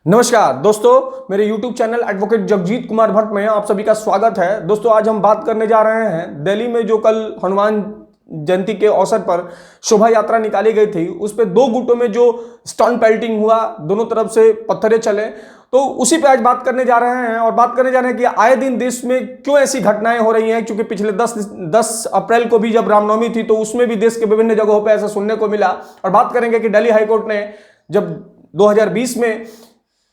नमस्कार दोस्तों, मेरे YouTube channel advocate Jagjit Kumar Bhatt में आप सभी का स्वागत है। दोस्तों, आज हम बात करने जा रहे हैं दिल्ली में जो कल हनुमान जयंती के अवसर पर शोभा यात्रा निकाली गई थी, उस पे दो गुटों में जो स्टन पेल्टिंग हुआ, दोनों तरफ से पत्थरे चले, तो उसी पे आज बात करने जा रहे हैं। और बात करने जा रहे हैं कि आए दिन देश में क्यों ऐसी घटनाएं हो रही हैं, क्योंकि पिछले 10 अप्रैल को भी जब रामनवमी थी तो उसमें भी देश के विभिन्न जगहों पर ऐसा सुनने को मिला। और बात करेंगे कि दिल्ली हाईकोर्ट ने जब 2020 में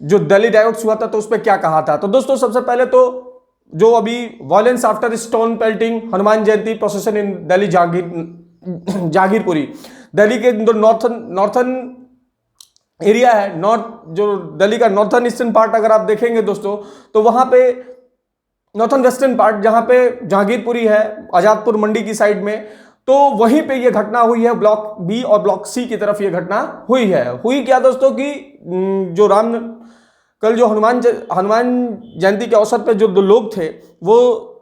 जो दिल्ली राइट्स हुआ था तो उस पर क्या कहा था। तो दोस्तों, सबसे पहले तो जो अभी violence after stone pelting Hanuman Jayanti procession in Delhi Jahangirpuri, Delhi के जो नॉर्थन एरिया है, जो दिल्ली का नॉर्थन ईस्टर्न पार्ट अगर आप देखेंगे दोस्तों, तो वहां पे नॉर्थन वेस्टर्न पार्ट जहां पे जहांगीरपुरी है, आजादपुर मंडी की साइड में, तो वहीं पे ये घटना हुई है। ब्लॉक बी और ब्लॉक सी की तरफ ये घटना हुई है। हुई क्या दोस्तों कि जो कल जो हनुमान जयंती के अवसर पे जो दो लोग थे वो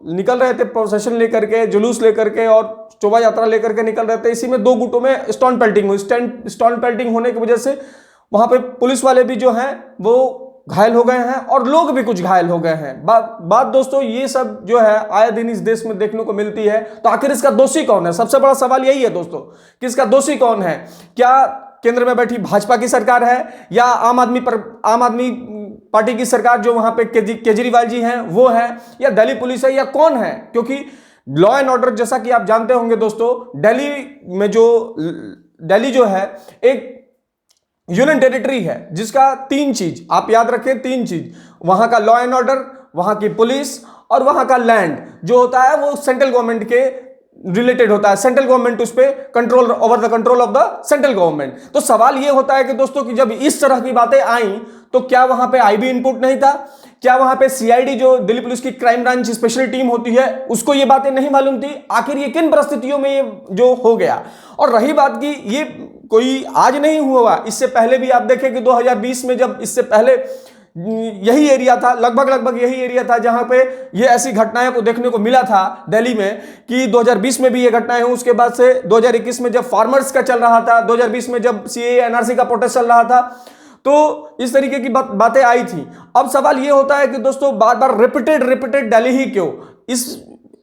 निकल रहे थे प्रोसेशन लेकर के, जुलूस लेकर के और शोभा यात्रा लेकर के निकल रहे थे। इसी में दो गुटों में स्टोन पेल्टिंग हुई। स्टोन पेल्टिंग होने की वजह से वहां पे पुलिस वाले भी जो हैं वो घायल हो गए हैं और लोग भी कुछ घायल हो गए हैं। बात दोस्तों ये सब जो है आए दिन इस देश में देखने को मिलती है। तो आखिर इसका दोषी कौन है? सबसे बड़ा सवाल यही है दोस्तों कि इसका दोषी कौन है। क्या केंद्र में बैठी भाजपा की सरकार है, या आम आदमी पार्टी की सरकार जो वहां पे केजरीवाल जी हैं वो है, या दिल्ली पुलिस है, या कौन है? क्योंकि लॉ एंड ऑर्डर जैसा कि आप जानते होंगे दोस्तों, दिल्ली जो है एक यूनियन टेरिटरी है जिसका तीन चीज आप याद रखें, तीन चीज, वहां का लॉ एंड ऑर्डर, वहां की पुलिस और वहां का लैंड जो होता है वो सेंट्रल गवर्नमेंट के रिलेटेड होता है। सेंट्रल गवर्नमेंट उस पे control, over the control of the central government. तो सवाल ये होता है कि दोस्तों कि जब इस तरह की बातें आई तो क्या वहां पे आईबी इनपुट नहीं था? क्या वहां पे सीआईडी जो दिल्ली पुलिस की क्राइम ब्रांच स्पेशल टीम होती है उसको ये बातें नहीं मालूम थी? आखिर ये किन परिस्थितियों में ये जो हो गया? और रही बात की ये कोई आज नहीं हुआ, इससे पहले भी आप देखें कि 2020 में जब इससे पहले यही एरिया था, लगभग यही एरिया था जहां पे ये ऐसी घटनाएं को देखने को मिला था दिल्ली में कि 2020 में भी ये घटनाएं हुई। उसके बाद से 2021 में जब फार्मर्स का चल रहा था, 2020 में जब सीएए एनआरसी का प्रोटेस्ट चल रहा था, तो इस तरीके की बातें आई थी। अब सवाल ये होता है कि दोस्तों बार बार रिपीटेड दिल्ली ही क्यों?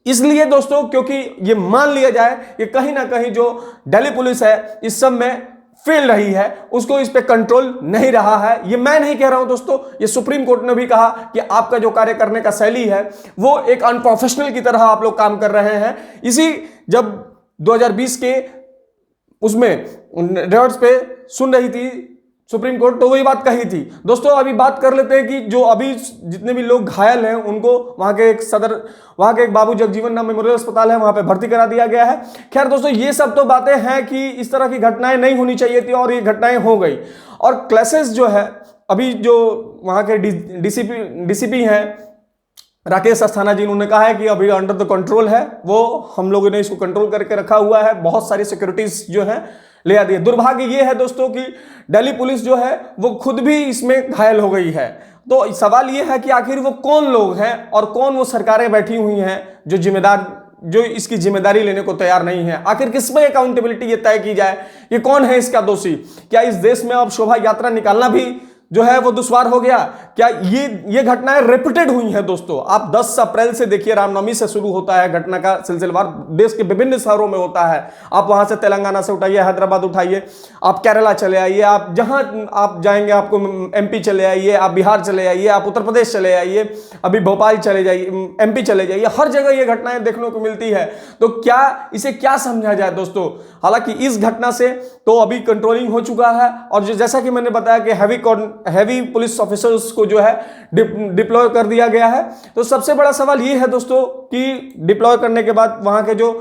इसलिए दोस्तों क्योंकि ये मान लिया जाए कि कहीं ना कहीं जो दिल्ली पुलिस है इस सब में फेल रही है, उसको इस पे कंट्रोल नहीं रहा है। ये मैं नहीं कह रहा हूं दोस्तों, ये सुप्रीम कोर्ट ने भी कहा कि आपका जो कार्य करने का शैली है वो एक अनप्रोफेशनल की तरह आप लोग काम कर रहे हैं। इसी जब 2020 के उसमें रिजल्ट्स पे सुन रही थी सुप्रीम कोर्ट, तो वही बात कही थी। दोस्तों अभी बात कर लेते हैं कि जो अभी जितने भी लोग घायल हैं उनको वहां के एक बाबू जगजीवन राम मेमोरियल अस्पताल है, वहां पे भर्ती करा दिया गया है। खैर दोस्तों, ये सब तो बातें हैं कि इस तरह की घटनाएं नहीं होनी चाहिए थी और ये घटनाएं हो गई। और क्लासेस जो है, अभी जो वहां के डीसीपी हैं राकेश अस्थाना जी, उन्होंने कहा है कि अभी अंडर द कंट्रोल है, वो हम लोगों ने इसको कंट्रोल करके रखा हुआ है, बहुत सारी सिक्योरिटीज जो है ले आती है। दुर्भाग्य ये है दोस्तों कि दिल्ली पुलिस जो है वो खुद भी इसमें घायल हो गई है। तो सवाल ये है कि आखिर वो कौन लोग हैं और कौन वो सरकारें बैठी हुई हैं जो इसकी जिम्मेदारी लेने को तैयार नहीं है। आखिर किसमें अकाउंटेबिलिटी ये तय की जाए कि कौन है इसका दोषी? क्या इस देश में अब शोभा यात्रा निकालना भी जो है वो दुश्वार हो गया? क्या ये घटनाएं रिपीटेड हुई हैं दोस्तों? आप 10 अप्रैल से देखिए, रामनवमी से शुरू होता है घटना का सिलसिलेवार, देश के विभिन्न शहरों में होता है। आप वहां से तेलंगाना से उठाइए, हैदराबाद उठाइए, आप केरला चले आइए, आप जहां आप जाएंगे आपको एमपी चले आइए, आप बिहार चले आइए, आप उत्तर प्रदेश चले आइए, अभी भोपाल चले जाइए, एमपी चले जाइए, हर जगह ये घटनाएं देखने को मिलती है। तो क्या इसे क्या समझा जाए दोस्तों? हालांकि इस घटना से तो अभी कंट्रोलिंग हो चुका है और जैसा कि मैंने बताया कि हैवी पुलिस ऑफिसर्स को जो है डिप्लॉय कर दिया गया है। तो सबसे बड़ा सवाल ये है दोस्तों कि डिप्लॉय करने के बाद वहां के जो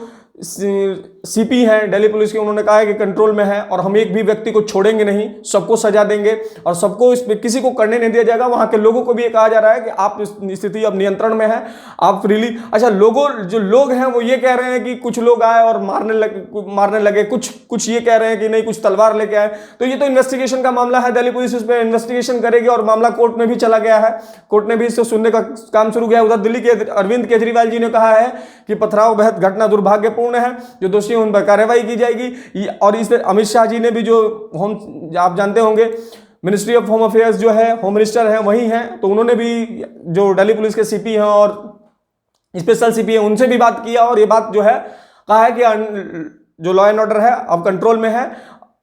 सीपी हैं दिल्ली पुलिस के, उन्होंने कहा है कि कंट्रोल में है और हम एक भी व्यक्ति को छोड़ेंगे नहीं, सबको सजा देंगे और सबको किसी को करने नहीं दिया जाएगा। वहां के लोगों को भी ये कहा जा रहा है कि आप स्थिति अब नियंत्रण में है, आप फ्रीली। अच्छा, जो लोग हैं वो ये कह रहे हैं कि कुछ लोग आए और मारने लगे, कुछ ये कह रहे हैं कि नहीं कुछ तलवार लेके आए। तो ये तो इन्वेस्टिगेशन का मामला है, दिल्ली पुलिस इस पर इन्वेस्टिगेशन करेगी और मामला कोर्ट में भी चला गया है, कोर्ट ने भी इससे सुनने का काम शुरू किया। उधर दिल्ली के अरविंद केजरीवाल जी ने कहा है कि पथराव बेहद घटना दुर्भाग्यपूर्ण है, जो दोषी उन पर कार्रवाई की जाएगी। और इस पर अमित शाह जी ने भी, जो आप जानते होंगे मिनिस्ट्री ऑफ होम अफेयर्स जो है, होम मिनिस्टर है वही हैं, तो उन्होंने भी जो दिल्ली पुलिस के सीपी हैं और स्पेशल सीपी है उनसे भी बात किया और ये बात जो है कहा है कि जो लॉ एंड ऑर्डर है अब कंट्रोल में है।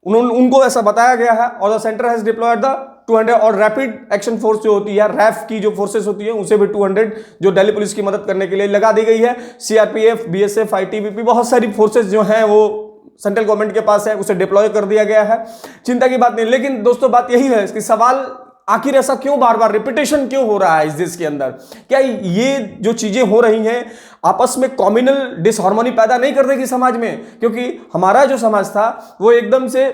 उनको ऐसा बताया गया है और the centre has deployed the 200 और रैपिड एक्शन फोर्स जो होती है, रैफ की जो फोर्सेस होती है उसे भी 200 जो दिल्ली पुलिस की मदद करने के लिए लगा दी गई है। सीआरपीएफ, बीएसएफ, आईटीबीपी, बहुत सारी फोर्सेस जो हैं वो सेंट्रल गवर्नमेंट के पास है, उसे डिप्लॉय कर दिया गया है, चिंता की बात नहीं। लेकिन दोस्तों बात यही है कि सवाल आखिर ऐसा क्यों बार बार रिपीटेशन क्यों हो रहा है इस देश के अंदर? क्या ये जो चीजें हो रही हैं आपस में कॉम्युनल डिसहार्मनी पैदा नहीं कर देगी समाज में? क्योंकि हमारा जो समाज था वो एकदम से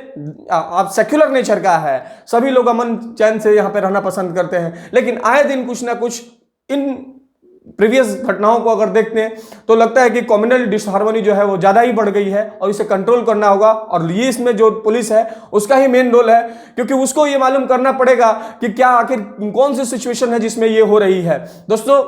आप सेक्युलर नेचर का है, सभी लोग अमन चैन से यहाँ पे रहना पसंद करते हैं, लेकिन आए दिन कुछ ना कुछ इन प्रीवियस घटनाओं को अगर देखते हैं तो लगता है कि कम्युनल डिसहार्मनी जो है वो ज्यादा ही बढ़ गई है और इसे कंट्रोल करना होगा। और ये इसमें जो पुलिस है उसका ही मेन रोल है, क्योंकि उसको ये मालूम करना पड़ेगा कि क्या आखिर कौन सी सिचुएशन है जिसमें ये हो रही है। दोस्तों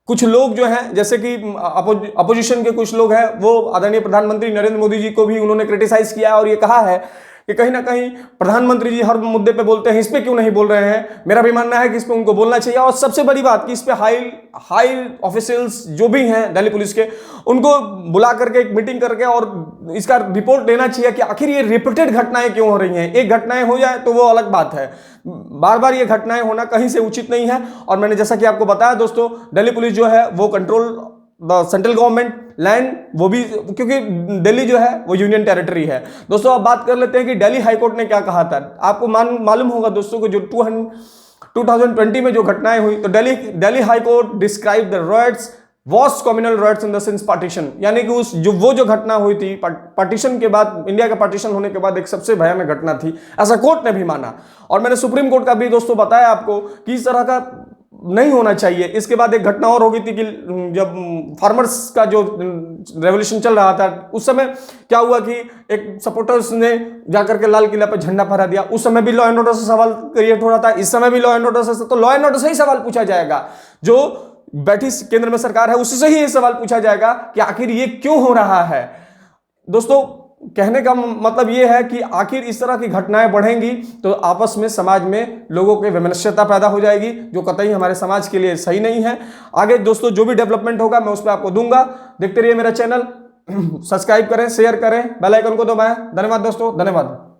कुछ लोग जो हैं जैसे कि अपोजिशन के कुछ लोग हैं वो आदरणीय प्रधानमंत्री नरेंद्र मोदी जी को भी उन्होंने क्रिटिसाइज किया है और ये कहा है कि कहीं ना कहीं प्रधानमंत्री जी हर मुद्दे पे बोलते हैं, इस पे क्यों नहीं बोल रहे हैं। मेरा भी मानना है कि इस पे उनको बोलना चाहिए और सबसे बड़ी बात कि इस पे हाई ऑफिशियल्स जो भी हैं दिल्ली पुलिस के उनको बुला करके एक मीटिंग करके और इसका रिपोर्ट देना चाहिए कि आखिर ये रिपीटेड घटनाएं क्यों हो रही हैं। एक घटनाएं हो जाए तो वो अलग बात है, बार बार ये घटनाएं होना कहीं से उचित नहीं है। और मैंने जैसा कि आपको बताया दोस्तों, दिल्ली पुलिस जो है वो control the central government land, वो भी क्योंकि दिल्ली जो है वो यूनियन टेरिटरी है। दोस्तों अब बात कर लेते हैं कि दिल्ली हाईकोर्ट ने क्या कहा था। आपको मालूम होगा दोस्तों को जो 2020 में जो घटनाएं हुई, तो Delhi high court describe the riots worst communal riots in the since partition, यानी कि वो जो घटना हुई थी पार्टीशन के बाद, इंडिया का पार्टीशन होने के बाद एक सबसे भयानक घटना थी, ऐसा कोर्ट ने भी माना। और मैंने सुप्रीम कोर्ट का भी दोस्तों बताया आपको कि इस तरह का नहीं होना चाहिए। इसके बाद एक घटना और हो गई थी कि जब फार्मर्स का जो रेवोल्यूशन चल रहा था उस समय क्या हुआ कि एक सपोर्टर्स ने जाकर के लाल किला पर झंडा फहरा दिया। उस समय भी लॉ एंड ऑर्डर से सवाल क्रिएट हो रहा था, इस समय भी लॉ एंड ऑर्डर से, तो लॉ एंड ऑर्डर से ही सवाल पूछा जाएगा। जो बैठी केंद्र में सरकार है उससे ही ये सवाल पूछा जाएगा कि आखिर ये क्यों हो रहा है। दोस्तों कहने का मतलब ये है कि आखिर इस तरह की घटनाएं बढ़ेंगी तो आपस में समाज में लोगों के वैमनस्यता पैदा हो जाएगी, जो कतई हमारे समाज के लिए सही नहीं है। आगे दोस्तों जो भी डेवलपमेंट होगा मैं उस पर आपको दूंगा। देखते रहिए मेरा चैनल, सब्सक्राइब करें, शेयर करें, बेल आइकन को दबाएं। धन्यवाद दोस्तों, धन्यवाद।